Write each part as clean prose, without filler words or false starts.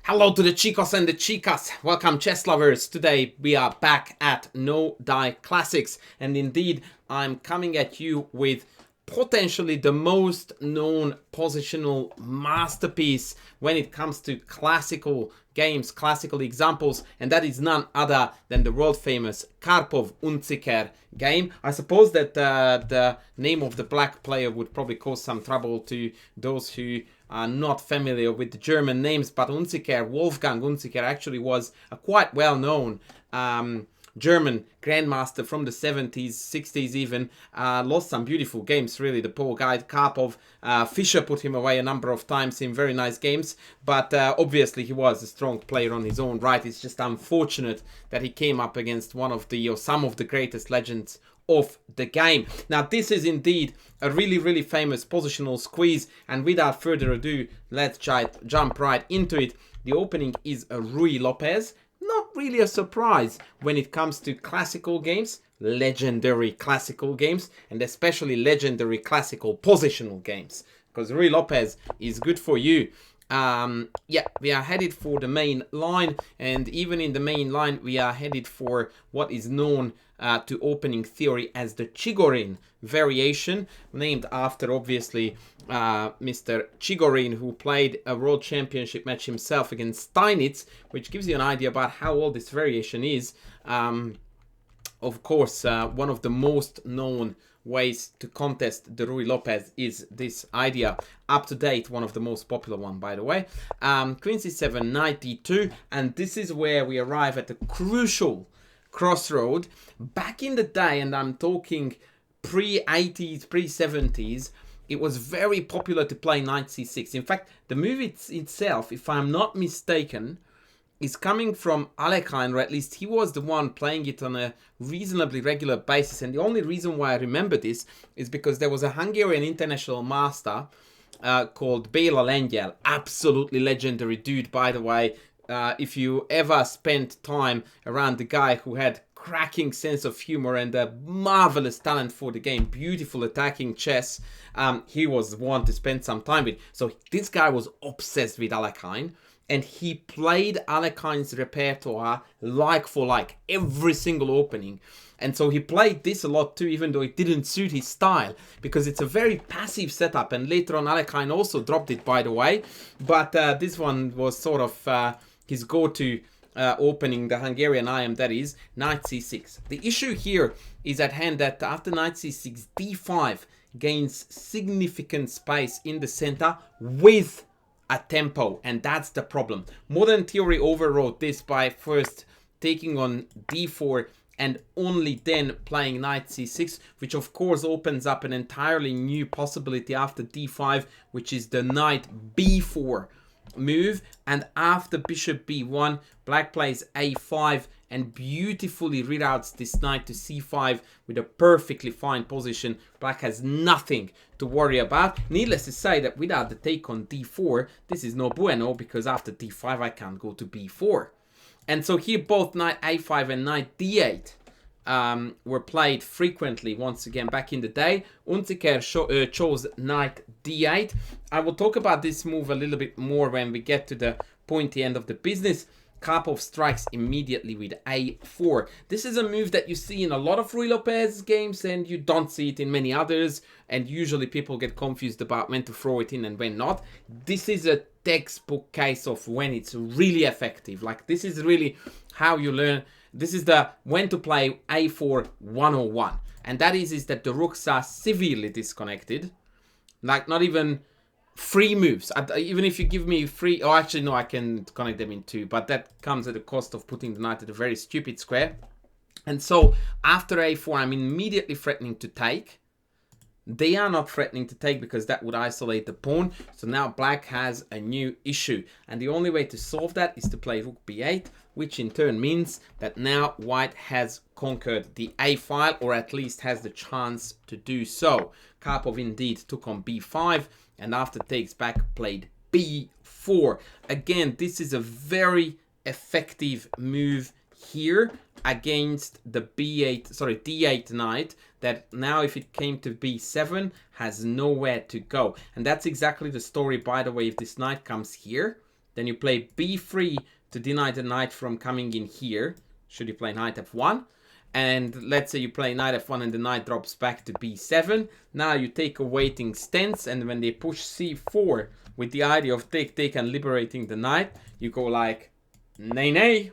Hello to the chicos and the chicas. Welcome, chess lovers. Today we are back at No Die Classics, and indeed I'm coming at you with potentially the most known positional masterpiece when it comes to classical games, classical examples, and that is none other than the world famous Karpov Unzicker game. I suppose that the name of the black player would probably cause some trouble to those who are not familiar with the German names, but Unzicker, Wolfgang Unzicker, actually was a quite well-known German grandmaster from the 70s, 60s even. Lost some beautiful games, really, the poor guy. Karpov, Fischer put him away a number of times in very nice games, but obviously he was a strong player on his own right. It's just unfortunate that he came up against one of the, or some of the greatest legends of the game. Now this is indeed a really famous positional squeeze, and without further ado, let's jump right into it. The opening is a Ruy Lopez. Not really a surprise when it comes to classical games, legendary classical games, and especially legendary classical positional games, because Ruy Lopez is good for you. Yeah, we are headed for the main line, and even in the main line we are headed for what is known to opening theory as the Chigorin variation, named after obviously Mr. Chigorin, who played a world championship match himself against Steinitz, which gives you an idea about how old this variation is. Of course, one of the most known ways to contest the Ruy Lopez is this idea. Up to date, one of the most popular one, by the way. Queen c7, knight d2, and this is where we arrive at a crucial crossroad. Back in the day, and I'm talking pre-80s, pre-70s, it was very popular to play knight c6. In fact, the move itself, if I'm not mistaken, is coming from Alekhine, or at least he was the one playing it on a reasonably regular basis. And the only reason why I remember this is because there was a Hungarian international master called Béla Lengyel. Absolutely legendary dude, by the way. If you ever spent time around the guy who had cracking sense of humor and a marvelous talent for the game, beautiful attacking chess, he was one to spend some time with. So this guy was obsessed with Alekhine, and he played Alekhine's repertoire like for like, every single opening. And so he played this a lot too, even though it didn't suit his style, because it's a very passive setup. And later on, Alekhine also dropped it, by the way. But this one was sort of his go-to opening, the Hungarian IM, that is, knight c6. The issue here is at hand that after knight c6, d5 gains significant space in the center with a tempo, and that's the problem. Modern theory overrode this by first taking on d4 and only then playing knight c6, which of course opens up an entirely new possibility after d5, which is the knight b4 move. And after bishop b1, black plays a5 and beautifully reroutes this knight to c5 with a perfectly fine position. Black has nothing to worry about. Needless to say that without the take on d4, this is no bueno, because after d5 I can't go to b4. And so here both knight a5 and knight d8 were played frequently once again back in the day. Unzicker chose knight d8. I will talk about this move a little bit more when we get to the pointy end of the business. Karpov strikes immediately with a4. This is a move that you see in a lot of Ruy Lopez games, and you don't see it in many others, and usually people get confused about when to throw it in and when not. This is a textbook case of when it's really effective. Like, this is really how you learn. This is the when to play a4 101, and that is that the rooks are severely disconnected, like not even free moves. Even if you give me free, oh actually no, I can connect them in two, but that comes at the cost of putting the knight at a very stupid square. And so after a4, I'm immediately threatening to take. They are not threatening to take because that would isolate the pawn. So now black has a new issue, and the only way to solve that is to play rook b8, which in turn means that now white has conquered the a file, or at least has the chance to do so. Karpov indeed took on b5, and after takes back played b4. Again, this is a very effective move here against the d8 knight, that now if it came to b7 has nowhere to go. And that's exactly the story, by the way, if this knight comes here Then you play b3 to deny the knight from coming in here. Should you play knight f1? And let's say you play knight f1 and the knight drops back to b7. Now you take a waiting stance, and when they push c4 with the idea of take and liberating the knight, you go like nay nay,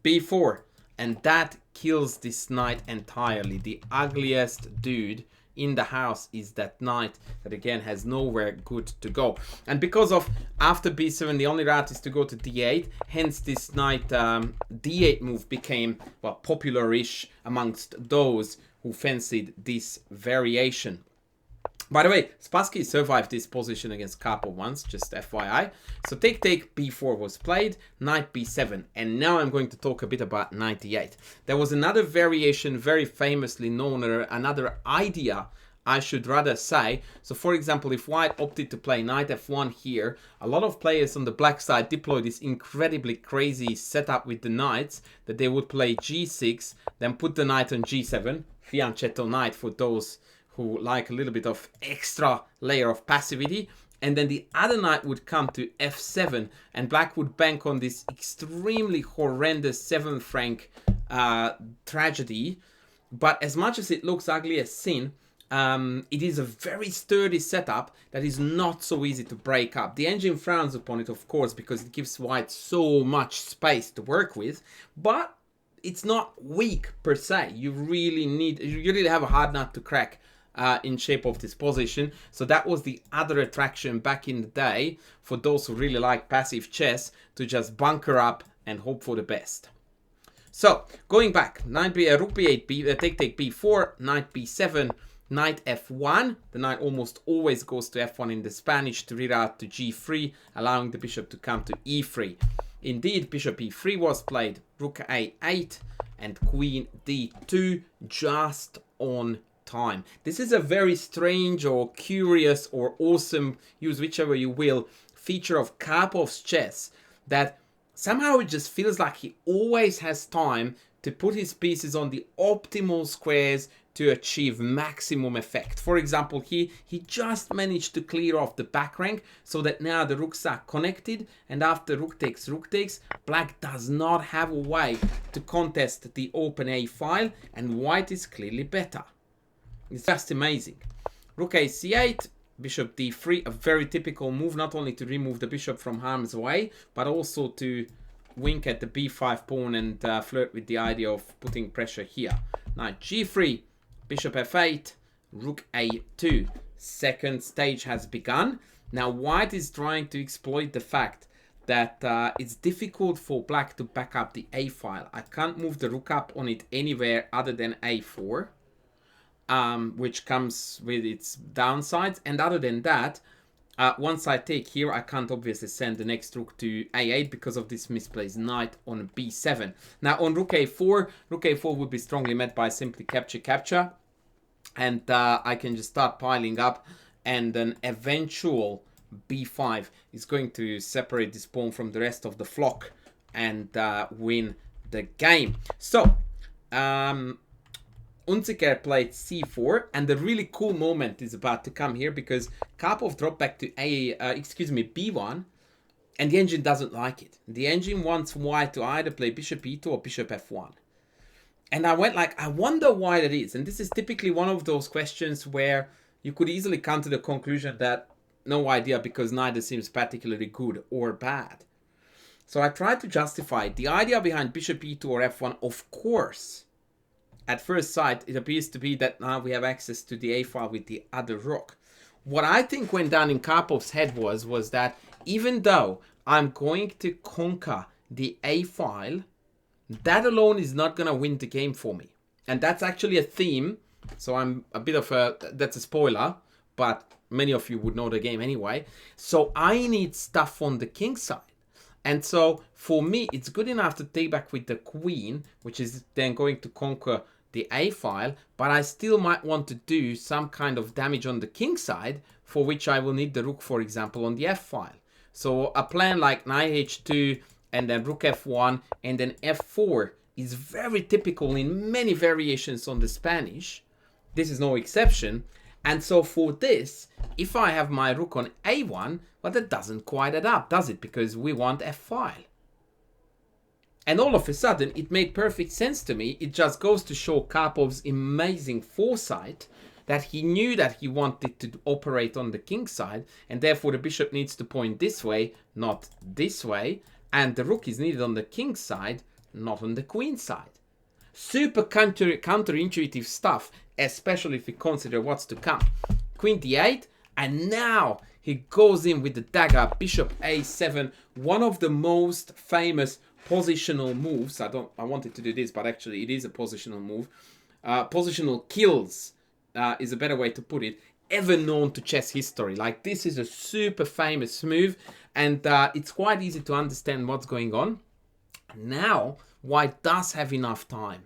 b4. And that kills this knight entirely. The ugliest dude in the house is that knight that again has nowhere good to go. And because of after b7 the only route is to go to d8, hence this knight d8 move became, well, popular-ish amongst those who fancied this variation. By the way, Spassky survived this position against Karpov once, just FYI. So take b4 was played, knight b7, and now I'm going to talk a bit about knight d8. There was another variation very famously known, or another idea I should rather say. So for example, if white opted to play knight f1 here, a lot of players on the black side deployed this incredibly crazy setup with the knights, that they would play g6, then put the knight on g7, fianchetto knight for those who like a little bit of extra layer of passivity, and then the other knight would come to f7, and black would bank on this extremely horrendous 7th rank tragedy. But as much as it looks ugly as sin, it is a very sturdy setup that is not so easy to break up. The engine frowns upon it, of course, because it gives white so much space to work with, but it's not weak per se. You really have a hard nut to crack in shape of this position. So that was the other attraction back in the day for those who really like passive chess, to just bunker up and hope for the best. So going back, rook b8, take b4, knight b7, knight f1. The knight almost always goes to f1 in the Spanish to reroute to g3, allowing the bishop to come to e3. Indeed, bishop e3 was played, rook a8, and queen d2, just on time. This is a very strange or curious or awesome, use whichever you will, feature of Karpov's chess, that somehow it just feels like he always has time to put his pieces on the optimal squares to achieve maximum effect. For example, he just managed to clear off the back rank so that now the rooks are connected, and after rook takes, black does not have a way to contest the open a file, and white is clearly better. It's just amazing. Rook a c8, bishop d3, a very typical move, not only to remove the bishop from harm's way, but also to wink at the b5 pawn and flirt with the idea of putting pressure here. Knight g3, bishop f8, rook a2. Second stage has begun. Now white is trying to exploit the fact that it's difficult for black to back up the a file. I can't move the rook up on it anywhere other than a4. Which comes with its downsides, and other than that, once I take here, I can't obviously send the next rook to a8 because of this misplaced knight on b7. Now on rook a4 would be strongly met by simply capture, and I can just start piling up, and an eventual b5 is going to separate this pawn from the rest of the flock and win the game. So Unzicker played c4, and the really cool moment is about to come here, because Karpov dropped back to b1, and the engine doesn't like it. The engine wants white to either play bishop e2 or bishop f1. And I went like, I wonder why that is. And this is typically one of those questions where you could easily come to the conclusion that no idea, because neither seems particularly good or bad. So I tried to justify it. The idea behind bishop e2 or f1, of course, at first sight, it appears to be that now we have access to the a file with the other rook. What I think went down in Karpov's head was that even though I'm going to conquer the a file, that alone is not going to win the game for me. And that's actually a theme. So I'm a bit of that's a spoiler, but many of you would know the game anyway. So I need stuff on the king side. And so for me, it's good enough to take back with the queen, which is then going to conquer the a file, but I still might want to do some kind of damage on the king side, for which I will need the rook, for example, on the f file. So a plan like knight h2 and then rook f1 and then f4 is very typical in many variations on the Spanish. This is no exception. And so for this, if I have my rook on a1, well, that doesn't quite add up, does it? Because we want f-file. And all of a sudden, it made perfect sense to me. It just goes to show Karpov's amazing foresight that he knew that he wanted to operate on the king side, and therefore the bishop needs to point this way, not this way, and the rook is needed on the king side, not on the queen side. Super counterintuitive stuff, especially if we consider what's to come. Queen d8, and now he goes in with the dagger, bishop a7, one of the most famous positional moves. I wanted to do this, but actually it is a positional move. Positional kills is a better way to put it, ever known to chess history. Like, this is a super famous move, and it's quite easy to understand what's going on. Now, white does have enough time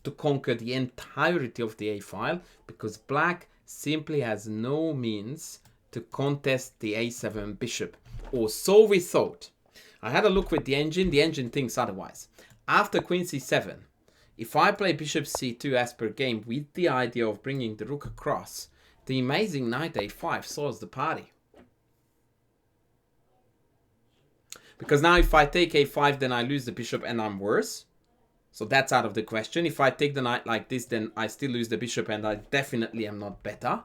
to conquer the entirety of the a file, because black simply has no means to contest the a7 bishop, or so we thought. I had a look with the engine thinks otherwise. After queen c7, if I play bishop c2 as per game with the idea of bringing the rook across, the amazing knight a5 solves the party. Because now if I take a5, then I lose the bishop and I'm worse. So that's out of the question. If I take the knight like this, then I still lose the bishop and I definitely am not better.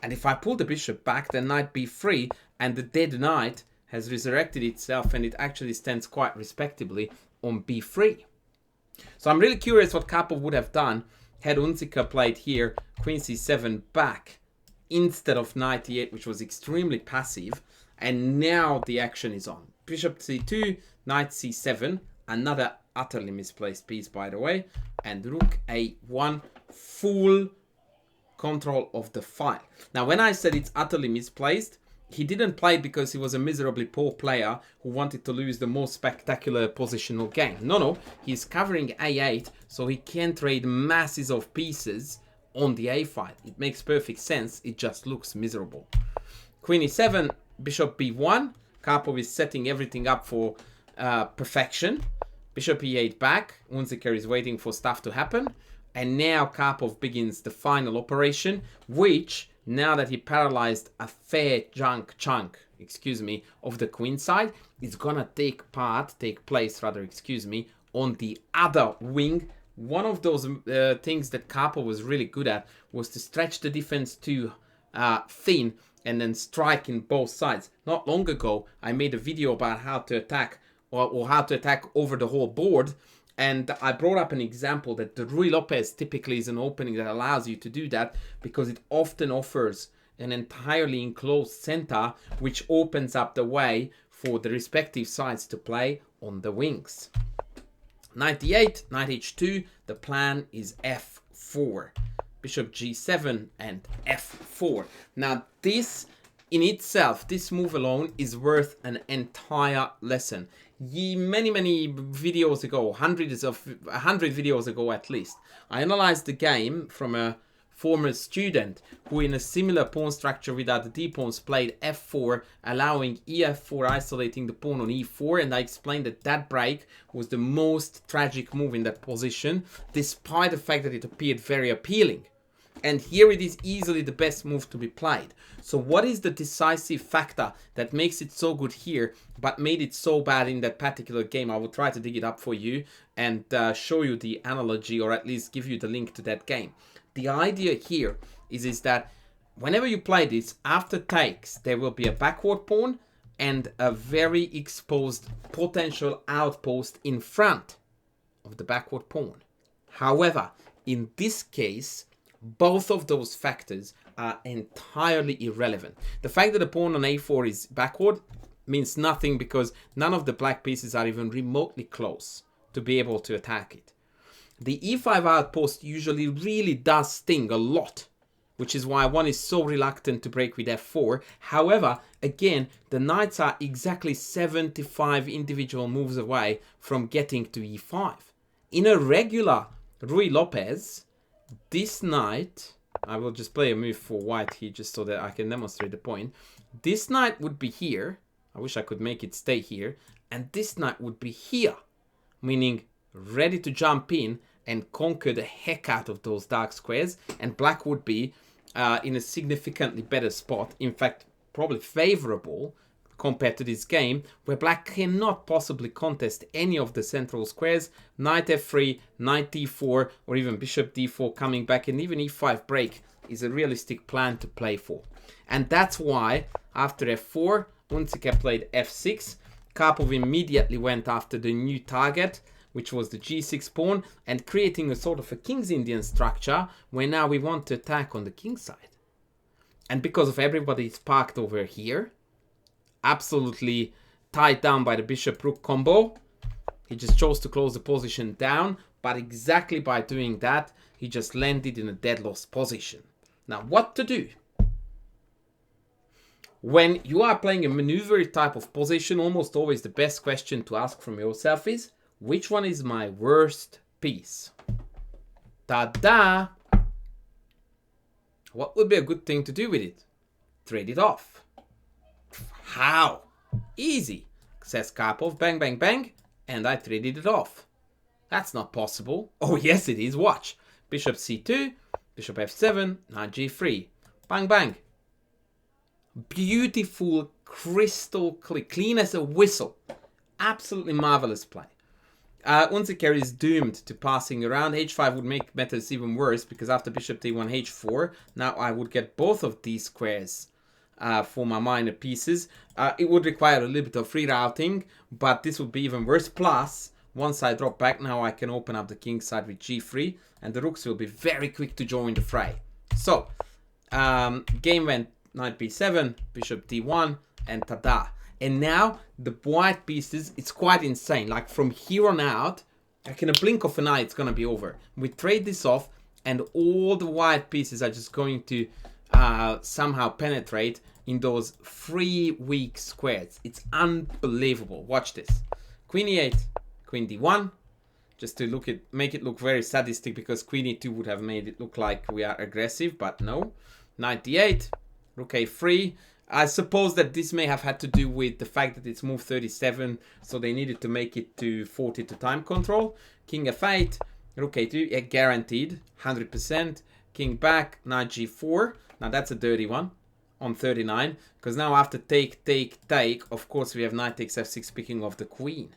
And if I pull the bishop back, then knight b3, and the dead knight has resurrected itself, and it actually stands quite respectably on b3. So I'm really curious what Karpov would have done had Unzicker played here queen c7 back instead of knight e8, which was extremely passive. And now the action is on. Bishop c2, knight c7, another utterly misplaced piece, by the way, and rook a1, full control of the file. Now, when I said it's utterly misplaced, he didn't play because he was a miserably poor player who wanted to lose the most spectacular positional game. No, he's covering a8, so he can trade masses of pieces on the a file. It makes perfect sense, it just looks miserable. Queen e7, bishop b1, Karpov is setting everything up for perfection. Bishop e8 back, Unzicker is waiting for stuff to happen. And now Karpov begins the final operation, which, now that he paralyzed a fair chunk of the queen side, is gonna take place on the other wing. One of those things that Karpov was really good at was to stretch the defense too thin and then strike in both sides. Not long ago, I made a video about how to attack or how to attack over the whole board. And I brought up an example that the Ruy Lopez typically is an opening that allows you to do that, because it often offers an entirely enclosed center, which opens up the way for the respective sides to play on the wings. Knight d8, knight h2, the plan is f4. Bishop g7 and f4. Now this in itself, this move alone is worth an entire lesson. Many videos ago, 100 videos ago at least, I analyzed the game from a former student who, in a similar pawn structure without the d-pawns, played f4, allowing ef4, isolating the pawn on e4, and I explained that that break was the most tragic move in that position, despite the fact that it appeared very appealing. And here it is easily the best move to be played. So what is the decisive factor that makes it so good here, but made it so bad in that particular game? I will try to dig it up for you and show you the analogy, or at least give you the link to that game. The idea here is that whenever you play this, after takes, there will be a backward pawn and a very exposed potential outpost in front of the backward pawn. However, in this case, both of those factors are entirely irrelevant. The fact that the pawn on a4 is backward means nothing, because none of the black pieces are even remotely close to be able to attack it. The e5 outpost usually really does sting a lot, which is why one is so reluctant to break with f4. However, again, the knights are exactly 75 individual moves away from getting to e5. In a regular Ruy Lopez, this knight, I will just play a move for white here just so that I can demonstrate the point. This knight would be here. I wish I could make it stay here. And this knight would be here, meaning ready to jump in and conquer the heck out of those dark squares. And black would be in a significantly better spot. In fact, probably favorable compared to this game, where black cannot possibly contest any of the central squares. Knight f3, knight d4, or even bishop d4 coming back, and even e5 break is a realistic plan to play for. And that's why, after f4, Unzicker played f6. Karpov immediately went after the new target, which was the g6 pawn, and creating a sort of a King's Indian structure, where now we want to attack on the king side. And because of everybody's parked over here, absolutely tied down by the bishop-rook combo, he just chose to close the position down, but exactly by doing that, he just landed in a dead loss position. Now, what to do? When you are playing a maneuver type of position, almost always the best question to ask from yourself is, which one is my worst piece? Ta-da! What would be a good thing to do with it? Trade it off. How? Easy, says Karpov. Bang, bang, bang. And I traded it off. That's not possible. Oh, yes, it is. Watch. Bishop c2, bishop f7, knight g3. Bang, bang. Beautiful, crystal clear, clean as a whistle. Absolutely marvelous play. Unzicker is doomed to passing around. h5 would make matters even worse, because after bishop d1, h4, now I would get both of these squares for my minor pieces. It would require a little bit of rerouting, but this would be even worse. Plus, once I drop back, now I can open up the king side with g3, and the rooks will be very quick to join the fray. So, game went knight b7, bishop d1, and tada. And now, the white pieces, it's quite insane. Like, from here on out, like in a blink of an eye, it's going to be over. We trade this off, and all the white pieces are just going to somehow penetrate in those 3 weak squares. It's unbelievable. Watch this. Queen e8, queen d1. Just to make it look very sadistic, because queen e2 would have made it look like we are aggressive, but no. Knight d8, rook a3. I suppose that this may have had to do with the fact that it's move 37, so they needed to make it to 40 to time control. King f8, rook a2, guaranteed, 100%. King back, knight g4. Now that's a dirty one on 39, because now after take, of course we have knight takes f6, picking off the queen.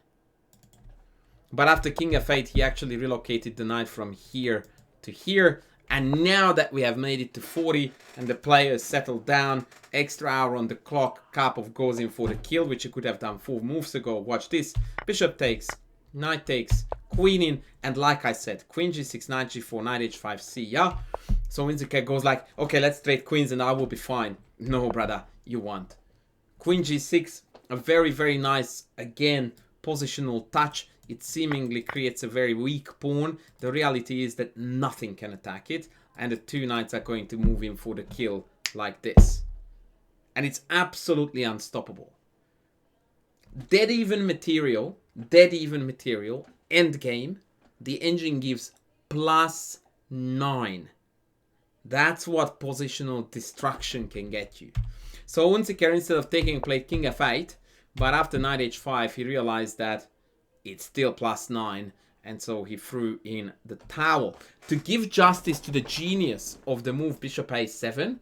But after king f8, he actually relocated the knight from here to here. And now that we have made it to 40 and the players settled down, extra hour on the clock, Karpov goes in for the kill, which he could have done 4 moves ago. Watch this. Bishop takes, knight takes, queen in, and like I said, queen g6, knight g4, knight h5, see ya. So Unzicker goes like, okay, let's trade queens and I will be fine. No, brother, you won't. Queen g6, a very, very nice, again, positional touch. It seemingly creates a very weak pawn. The reality is that nothing can attack it, and the 2 knights are going to move in for the kill like this. And it's absolutely unstoppable. Dead even material, end game, the engine gives +9. That's what positional destruction can get you. So Unzicker, instead of taking played king f8, but after knight h5, he realized that it's still +9, and so he threw in the towel. To give justice to the genius of the move bishop a7,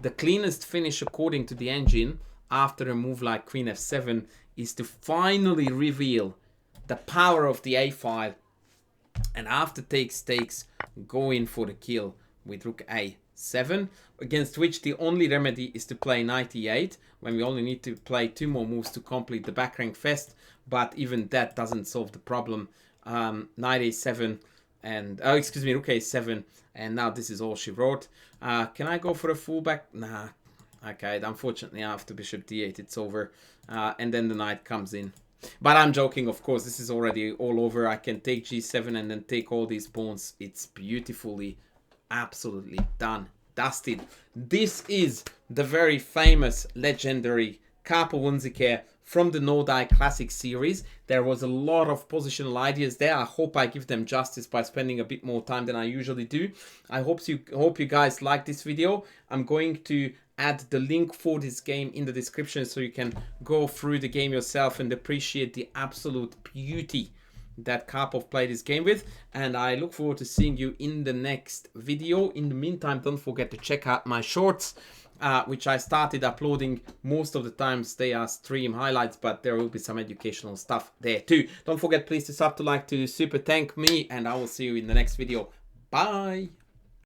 the cleanest finish according to the engine after a move like queen f7 is to finally reveal the power of the a file, and after takes, go in for the kill with rook a7, against which the only remedy is to play knight e8, when we only need to play 2 more moves to complete the back rank fest. But even that doesn't solve the problem. Knight a7 and rook a7, and now this is all she wrote. Can I go for a fullback? Nah. Okay, unfortunately after bishop d8 it's over, and then the knight comes in. But I'm joking, of course. This is already all over. I can take g7 and then take all these pawns. It's beautifully, absolutely done, dusted. This is the very famous, legendary Karpov Unzicker from the No Die Classic series. There was a lot of positional ideas there. I hope I give them justice by spending a bit more time than I usually do. I hope you guys like this video. I'm going to add the link for this game in the description so you can go through the game yourself and appreciate the absolute beauty that Karpov played this game with, and I look forward to seeing you in the next video. In the meantime, don't forget to check out my shorts, which I started uploading. Most of the times they are stream highlights, but there will be some educational stuff there too. Don't forget please to sub, to like, to super thank me, and I will see you in the next video. Bye!